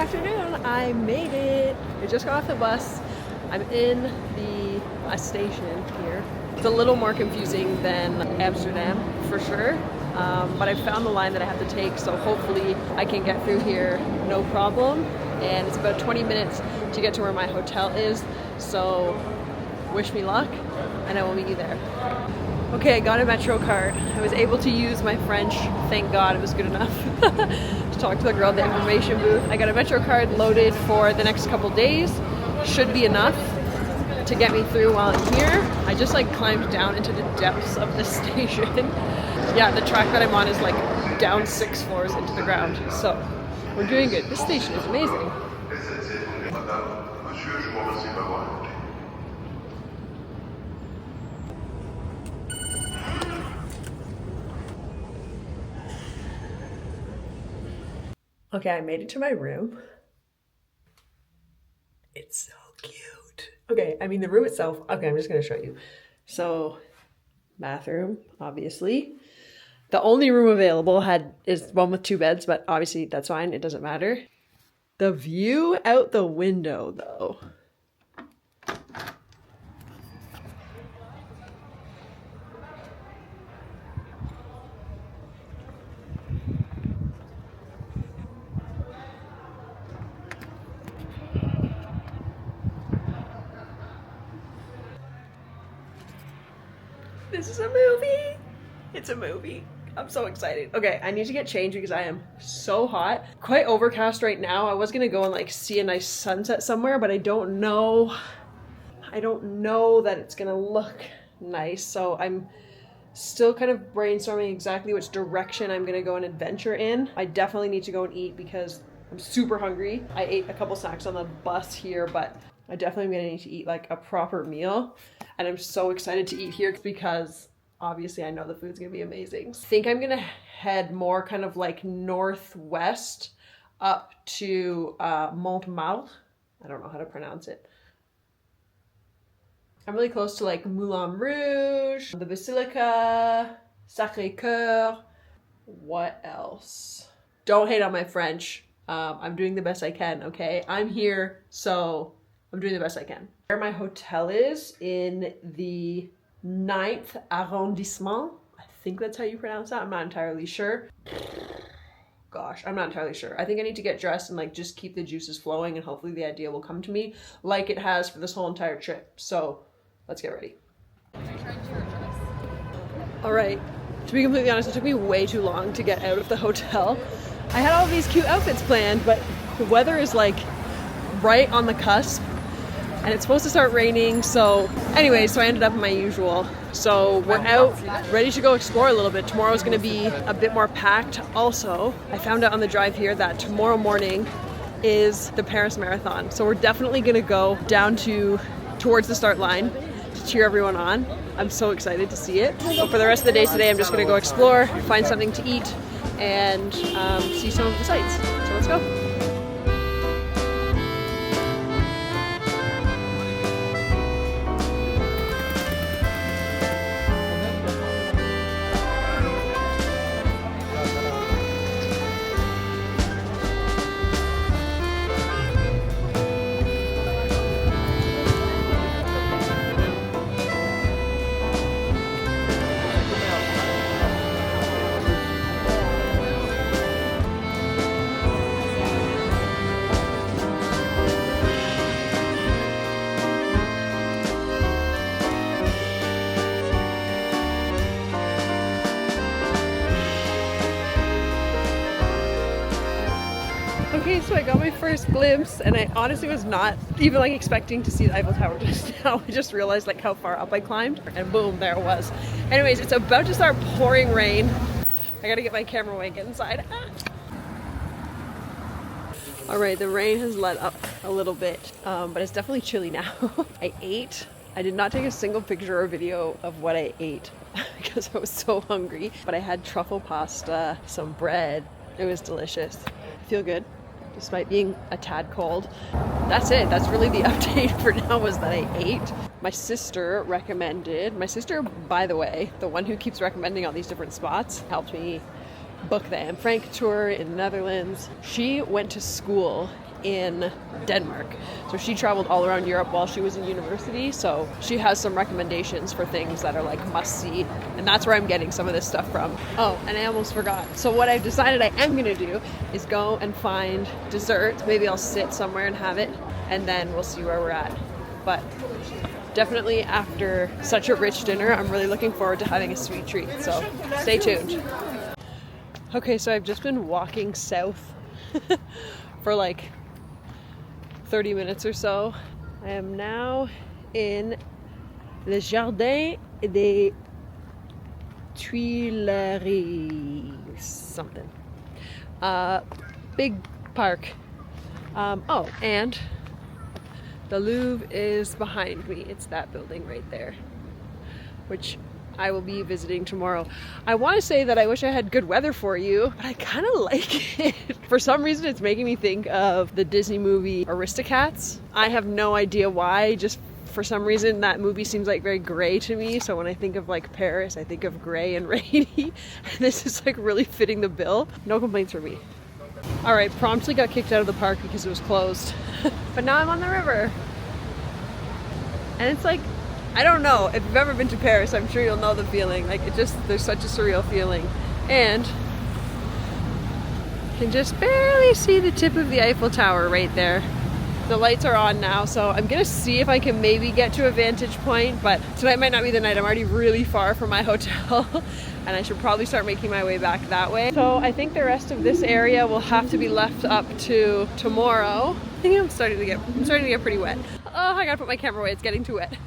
afternoon. I made it. I just got off the bus. I'm in the bus station here. It's a little more confusing than Amsterdam for sure, but I found the line that I have to take, so hopefully I can get through here no problem. And it's about 20 minutes to get to where my hotel is, so wish me luck and I will meet you there. Okay, I got a Metro card. I was able to use my French, thank God it was good enough, to talk to the girl at the information booth. I got a Metro card loaded for the next couple days. Should be enough to get me through while I'm here. I just like climbed down into the depths of the station. Yeah, the track that I'm on is like down 6 floors into the ground, so we're doing good. This station is amazing. Okay, I made it to my room. It's so cute. Okay, I mean the room itself, okay, I'm just gonna show you. So, bathroom, obviously. The only room available is one with 2 beds, but obviously that's fine, it doesn't matter. The view out the window though. This is a movie. It's a movie. I'm so excited. Okay, I need to get changed because I am so hot. Quite overcast right now. I was gonna go and like see a nice sunset somewhere, but I don't know that it's gonna look nice. So I'm still kind of brainstorming exactly which direction I'm gonna go and adventure in. I definitely need to go and eat because I'm super hungry. I ate a couple snacks on the bus here, but I definitely am gonna need to eat like a proper meal. And I'm so excited to eat here because obviously I know the food's gonna be amazing. I think I'm gonna head more kind of like northwest up to Montmartre. I don't know how to pronounce it. I'm really close to like Moulin Rouge, the Basilica, Sacré-Cœur. What else? Don't hate on my French. I'm doing the best I can, okay? I'm here, so I'm doing the best I can. Where my hotel is in the 9th arrondissement. I think that's how you pronounce that. I'm not entirely sure. Gosh, I'm not entirely sure. I think I need to get dressed and like just keep the juices flowing and hopefully the idea will come to me like it has for this whole entire trip. So let's get ready. All right, to be completely honest, it took me way too long to get out of the hotel. I had all these cute outfits planned, but the weather is like right on the cusp and it's supposed to start raining. So anyway, so I ended up in my usual. So we're out, ready to go explore a little bit. Tomorrow's gonna be a bit more packed. Also, I found out on the drive here that tomorrow morning is the Paris Marathon. So we're definitely gonna go down towards the start line to cheer everyone on. I'm so excited to see it. But for the rest of the day today, I'm just gonna go explore, find something to eat, and see some of the sights. So let's go. Okay, so I got my first glimpse and I honestly was not even like expecting to see the Eiffel Tower just now. I just realized like how far up I climbed and boom, there it was. Anyways, it's about to start pouring rain. I gotta get my camera away and get inside. All right, the rain has let up a little bit, but it's definitely chilly now. I ate. I did not take a single picture or video of what I ate because I was so hungry, but I had truffle pasta, some bread. It was delicious. I feel good, despite being a tad cold. That's it. That's really the update for now, was that I ate. My sister recommended, by the way, the one who keeps recommending all these different spots, helped me book the Anne Frank tour in the Netherlands. She went to school in Denmark. So she traveled all around Europe while she was in university, so she has some recommendations for things that are like must see, and that's where I'm getting some of this stuff from. Oh, and I almost forgot. So what I've decided I am gonna do is go and find dessert. Maybe I'll sit somewhere and have it, and then we'll see where we're at. But definitely after such a rich dinner, I'm really looking forward to having a sweet treat, so stay tuned. Okay, so I've just been walking south for like 30 minutes or so. I am now in Le Jardin des Tuileries, something. Big park. Oh, and the Louvre is behind me. It's that building right there, which I will be visiting tomorrow. I want to say that I wish I had good weather for you, but I kind of like it. For some reason, it's making me think of the Disney movie Aristocats. I have no idea why, just for some reason that movie seems like very gray to me. So when I think of like Paris, I think of gray and rainy. And this is like really fitting the bill. No complaints for me. All right, promptly got kicked out of the park because it was closed. But now I'm on the river. And it's like, I don't know, if you've ever been to Paris, I'm sure you'll know the feeling. Like there's such a surreal feeling. And you can just barely see the tip of the Eiffel Tower right there. The lights are on now, so I'm gonna see if I can maybe get to a vantage point, but tonight might not be the night. I'm already really far from my hotel and I should probably start making my way back that way. So I think the rest of this area will have to be left up to tomorrow. I think I'm starting to get pretty wet. Oh, I gotta put my camera away, it's getting too wet.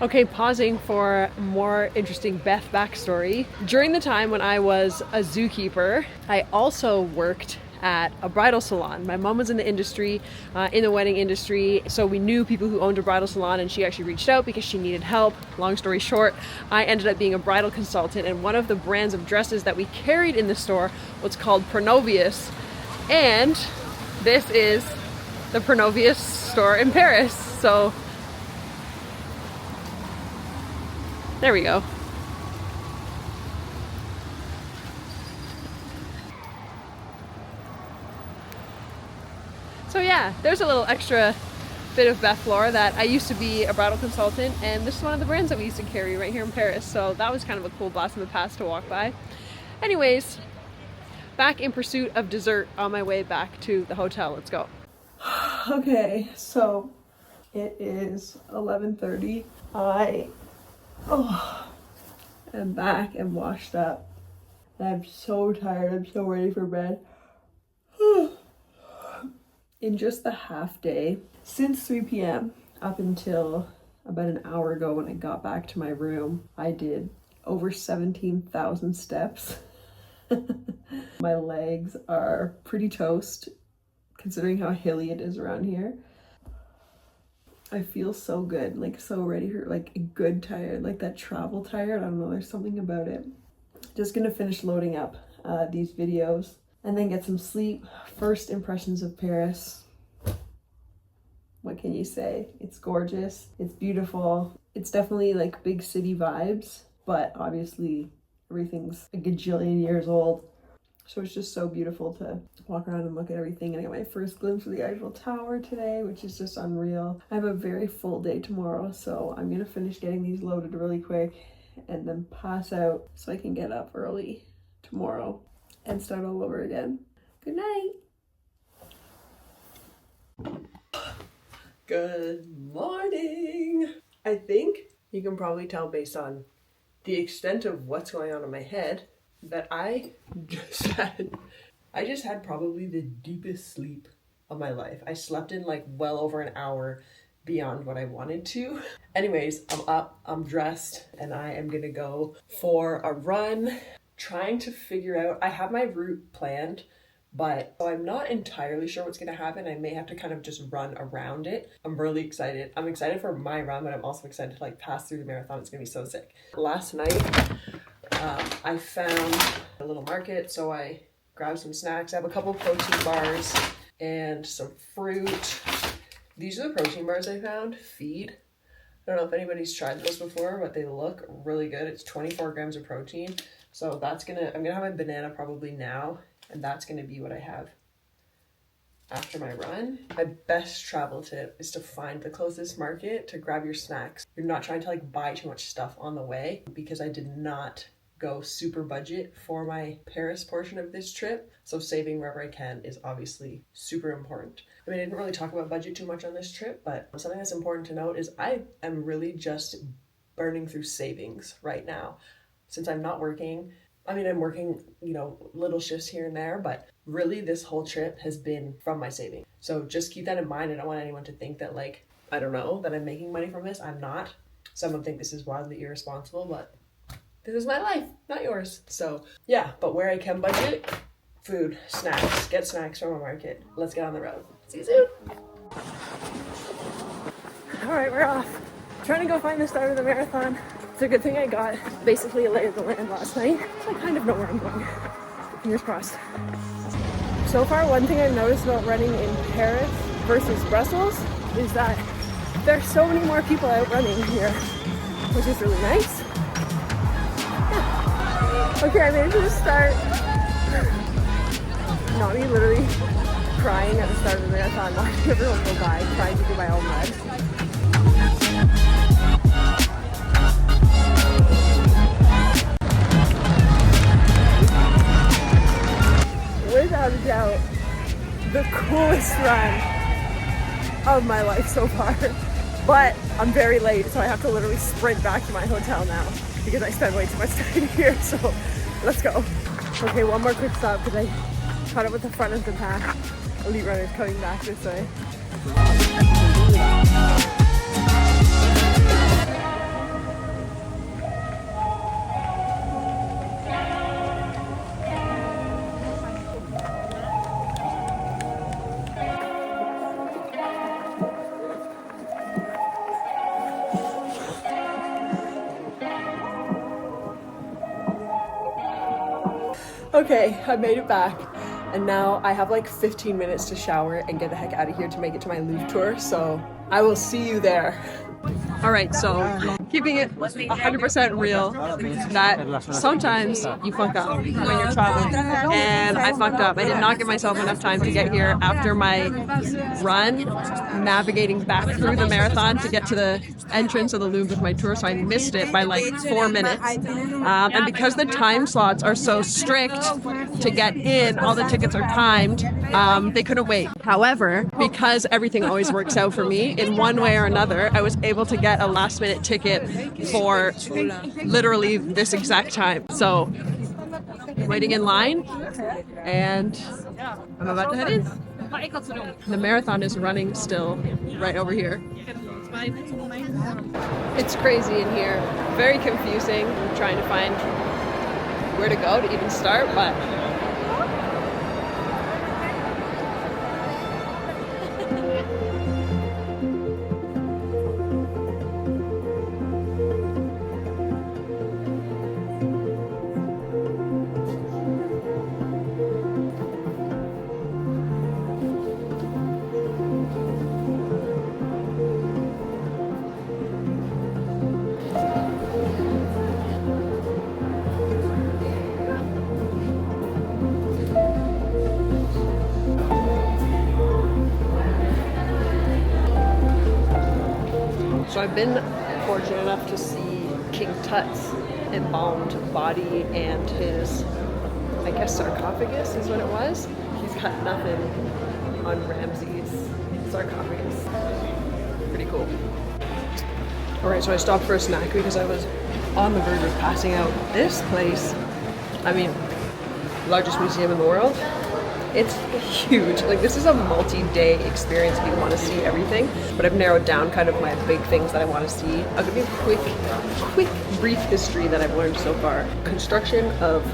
Okay, pausing for more interesting Beth backstory. During the time when I was a zookeeper, I also worked at a bridal salon. My mom was in the industry, in the wedding industry, so we knew people who owned a bridal salon, and she actually reached out because she needed help. Long story short, I ended up being a bridal consultant, and one of the brands of dresses that we carried in the store was called Pronovius, and this is the Pronovius store in Paris. So there we go. So yeah, there's a little extra bit of Beth lore that I used to be a bridal consultant, and this is one of the brands that we used to carry right here in Paris. So that was kind of a cool blast in the past to walk by. Anyways, back in pursuit of dessert on my way back to the hotel. Let's go. Okay, so it is 11:30. I'm back and washed up. And I'm so tired. I'm so ready for bed. In just the half day, since 3 p.m. up until about an hour ago when I got back to my room, I did over 17,000 steps. My legs are pretty toast considering how hilly it is around here. I feel so good, like so ready for like a good tired, like that travel tired. I don't know, there's something about it. Just gonna finish loading up these videos and then get some sleep. First impressions of Paris. What can you say? It's gorgeous, it's beautiful. It's definitely like big city vibes, but obviously everything's a gajillion years old. So it's just so beautiful to walk around and look at everything. And I got my first glimpse of the Eiffel Tower today, which is just unreal. I have a very full day tomorrow, so I'm gonna finish getting these loaded really quick and then pass out so I can get up early tomorrow and start all over again. Good night. Good morning. I think you can probably tell based on the extent of what's going on in my head that I just had probably the deepest sleep of my life. I slept in like well over an hour beyond what I wanted to. Anyways, I'm up, I'm dressed, and I am gonna go for a run, trying to figure out, I have my route planned, but I'm not entirely sure what's gonna happen. I may have to kind of just run around it. I'm really excited. I'm excited for my run, but I'm also excited to like pass through the marathon. It's gonna be so sick. Last night, I found a little market, so I grabbed some snacks. I have a couple protein bars and some fruit. These are the protein bars I found. Feed. don't know if anybody's tried those before, but they look really good. It's 24 grams of protein. So I'm gonna have a banana probably now, and that's gonna be what I have after my run. My best travel tip is to find the closest market to grab your snacks. You're not trying to like buy too much stuff on the way, because I did not go super budget for my Paris portion of this trip. So saving wherever I can is obviously super important. I mean, I didn't really talk about budget too much on this trip, but something that's important to note is I am really just burning through savings right now. Since I'm not working, I mean, I'm working, you know, little shifts here and there, but really this whole trip has been from my savings. So just keep that in mind. I don't want anyone to think that like, I don't know, that I'm making money from this. I'm not. Some would think this is wildly irresponsible, but this is my life, not yours. So yeah, but where I can budget, food, snacks, get snacks from a market. Let's get on the road. See you soon. All right, we're off. Trying to go find the start of the marathon. It's a good thing I got basically a lay of the land last night. So I kind of know where I'm going. Fingers crossed. So far, one thing I've noticed about running in Paris versus Brussels is that there's so many more people out running here, which is really nice. Yeah. Okay, I made it to the start. Not me literally crying at the start of the marathon, watching everyone go by, trying to do my own run. Without a doubt, the coolest run of my life so far. But I'm very late, so I have to literally sprint back to my hotel now because I spent way too much time here, so let's go. Okay, one more quick stop because I caught up with the front of the pack. Elite runners coming back this way. Okay, I made it back, and now I have like 15 minutes to shower and get the heck out of here to make it to my Louvre tour, so I will see you there. All right, so keeping it 100% real, that sometimes you fuck up when you're traveling, and I fucked up. I did not give myself enough time to get here after my run, navigating back through the marathon to get to the entrance of the Louvre with my tour, so I missed it by like 4 minutes. And because the time slots are so strict to get in, all the tickets are timed, they couldn't wait. However, because everything always works out for me, in one way or another, I was able to get a last minute ticket for literally this exact time. So, waiting in line, and I'm about to head in. The marathon is running still right over here. It's crazy in here, very confusing. I'm trying to find where to go to even start, but so I've been fortunate enough to see King Tut's embalmed body and his, I guess, sarcophagus is what it was. He's got nothing on Ramsey's sarcophagus. Pretty cool. Alright, so I stopped for a snack because I was on the verge of passing out. This place, I mean, largest museum in the world. It's huge. Like, this is a multi-day experience if you want to see everything, but I've narrowed down kind of my big things that I want to see. I'll give you a quick brief history that I've learned so far. Construction of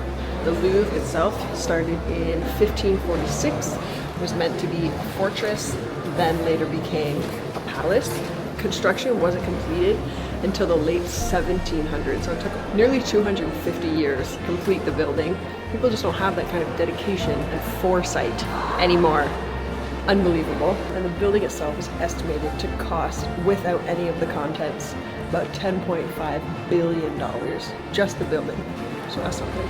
the Louvre itself started in 1546. It was meant to be a fortress, then later became a palace. Construction wasn't completed until the late 1700s, so it took nearly 250 years to complete the building. People just don't have that kind of dedication and foresight anymore. unbelievable. And the building itself is estimated to cost, without any of the contents, about $10.5 billion, just the building. So that's something.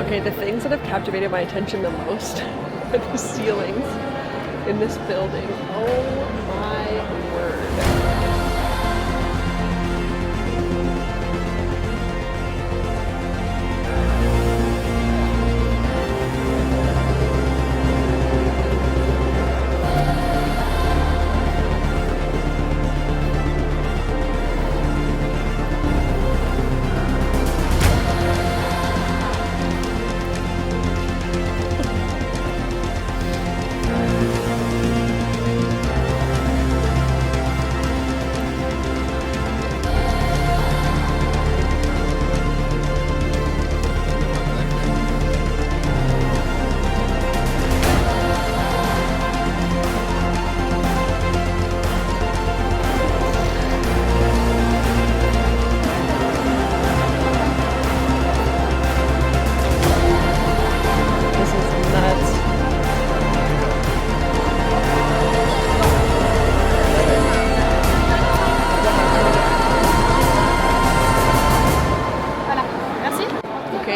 Okay, the things that have captivated my attention the most are the ceilings in this building. Oh my word.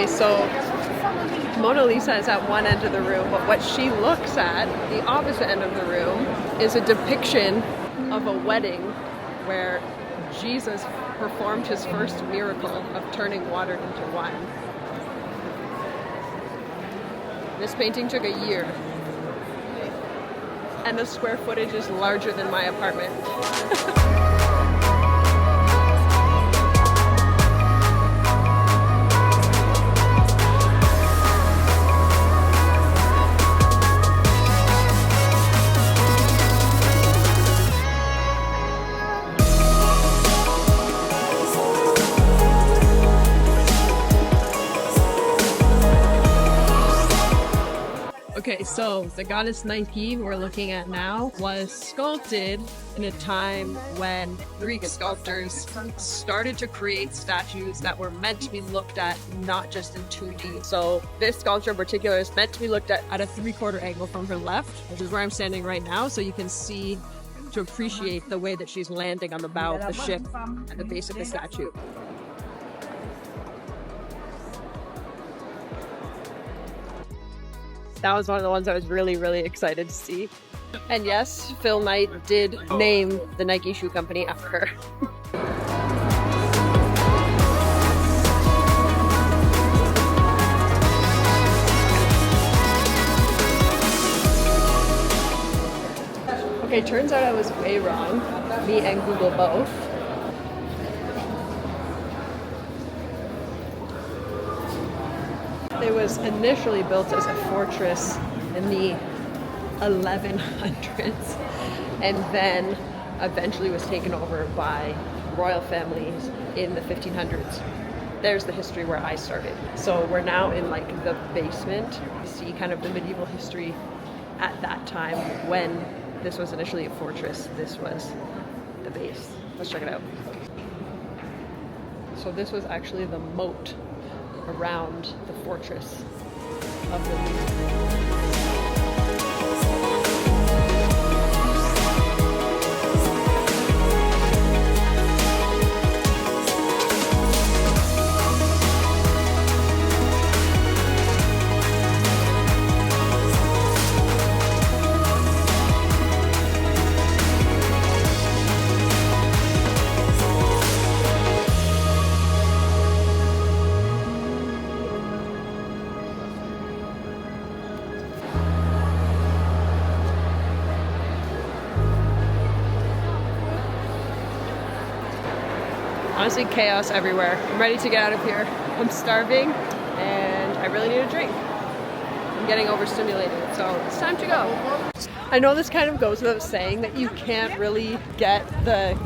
So Mona Lisa is at one end of the room, but what she looks at, the opposite end of the room, is a depiction of a wedding where Jesus performed his first miracle of turning water into wine. This painting took a year, and the square footage is larger than my apartment. Okay, so the goddess Nike we're looking at now was sculpted in a time when Greek sculptors started to create statues that were meant to be looked at not just in 2D. So this sculpture in particular is meant to be looked at a 3/4 angle from her left, which is where I'm standing right now, so you can see to appreciate the way that she's landing on the bow of the ship at the base of the statue. That was one of the ones I was really, really excited to see. And yes, Phil Knight did name the Nike shoe company after her. Okay, turns out I was way wrong. Me and Google both. It was initially built as a fortress in the 1100s and then eventually was taken over by royal families in the 1500s. There's the history where I started. So we're now in like the basement. You see kind of the medieval history at that time when this was initially a fortress. This was the base. Let's check it out. So this was actually the moat around the fortress of the Louvre. Honestly, chaos everywhere. I'm ready to get out of here. I'm starving and I really need a drink. I'm getting overstimulated, so it's time to go. I know this kind of goes without saying that you can't really get the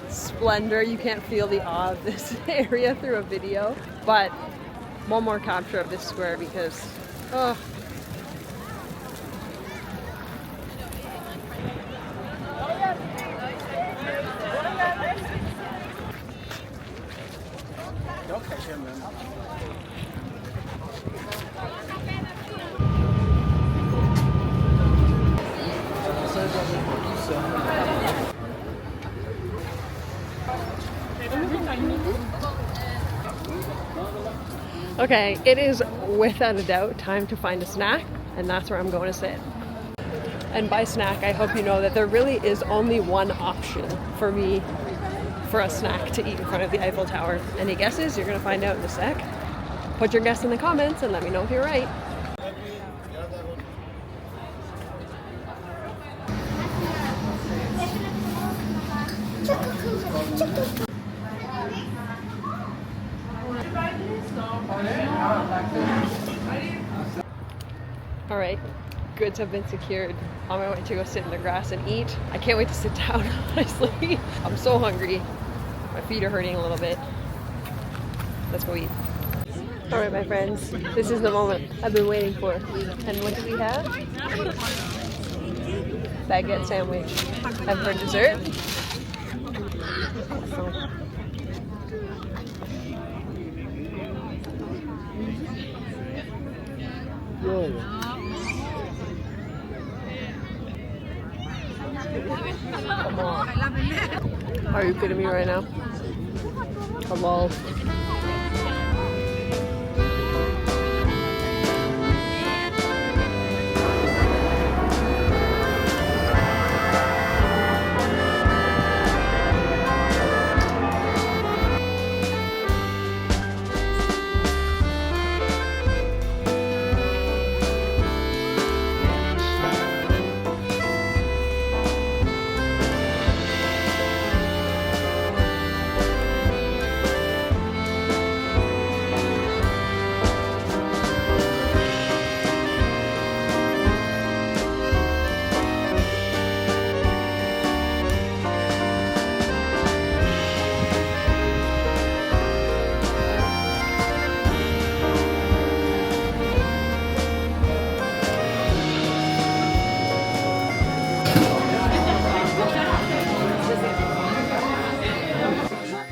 splendor, you can't feel the awe of this area through a video, but one more capture of this square because, oh. Okay, it is without a doubt time to find a snack, and that's where I'm going to sit. And by snack, I hope you know that there really is only one option for me for a snack to eat in front of the Eiffel Tower. Any guesses? You're going to find out in a sec. Put your guess in the comments and let me know if you're right. All right, goods have been secured. On my way to go sit in the grass and eat. I can't wait to sit down, honestly. I'm so hungry. My feet are hurting a little bit. Let's go eat. All right, my friends, this is the moment I've been waiting for. And what do we have? Baguette sandwich. And for dessert? Come on. Are you kidding me right now? Hello.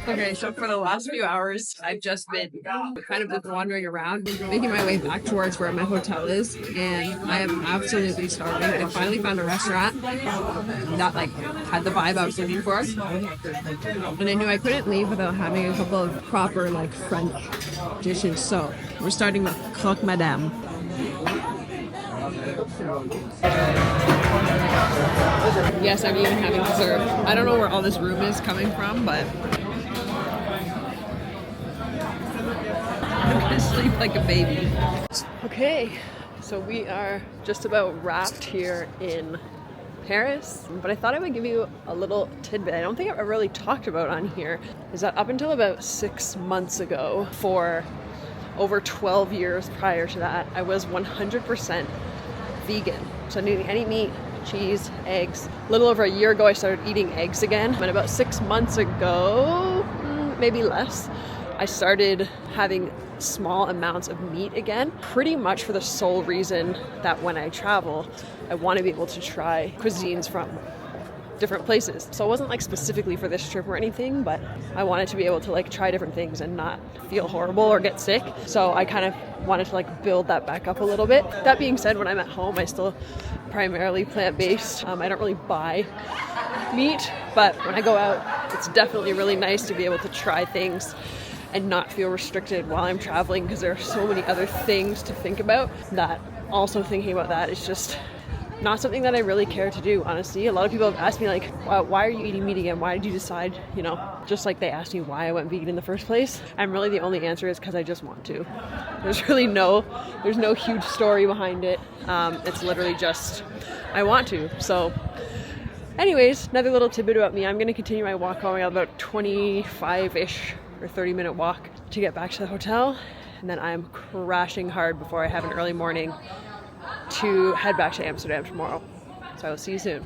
Okay, so for the last few hours, I've just been kind of wandering around, making my way back towards where my hotel is, and I am absolutely starving. I finally found a restaurant that had the vibe I was looking for, and I knew I couldn't leave without having a couple of proper French dishes. So we're starting with croque madame. Yes, I'm even having dessert. I don't know where all this room is coming from, but I'm gonna sleep like a baby. Okay, so we are just about wrapped here in Paris, but I thought I would give you a little tidbit I don't think I've ever really talked about on here, is that up until about 6 months ago, for over 12 years prior to that, I was 100% vegan. So I didn't eat any meat, cheese, eggs. A little over a year ago, I started eating eggs again. And about 6 months ago, maybe less, I started having small amounts of meat again, pretty much for the sole reason that when I travel, I want to be able to try cuisines from different places. So it wasn't specifically for this trip or anything, but I wanted to be able to try different things and not feel horrible or get sick. So I kind of wanted to build that back up a little bit. That being said, when I'm at home, I still primarily plant-based. I don't really buy meat, but when I go out, it's definitely really nice to be able to try things and not feel restricted while I'm traveling, because there are so many other things to think about that also thinking about that is just not something that I really care to do, honestly. A lot of people have asked me why are you eating meat again? Why did you decide, just like they asked me why I went vegan in the first place. And really the only answer is because I just want to. There's no huge story behind it. It's literally just, I want to. So anyways, another little tidbit about me. I'm going to continue my walk home. I got about 25-ish or 30-minute walk to get back to the hotel. And then I'm crashing hard before I have an early morning to head back to Amsterdam tomorrow. So I will see you soon.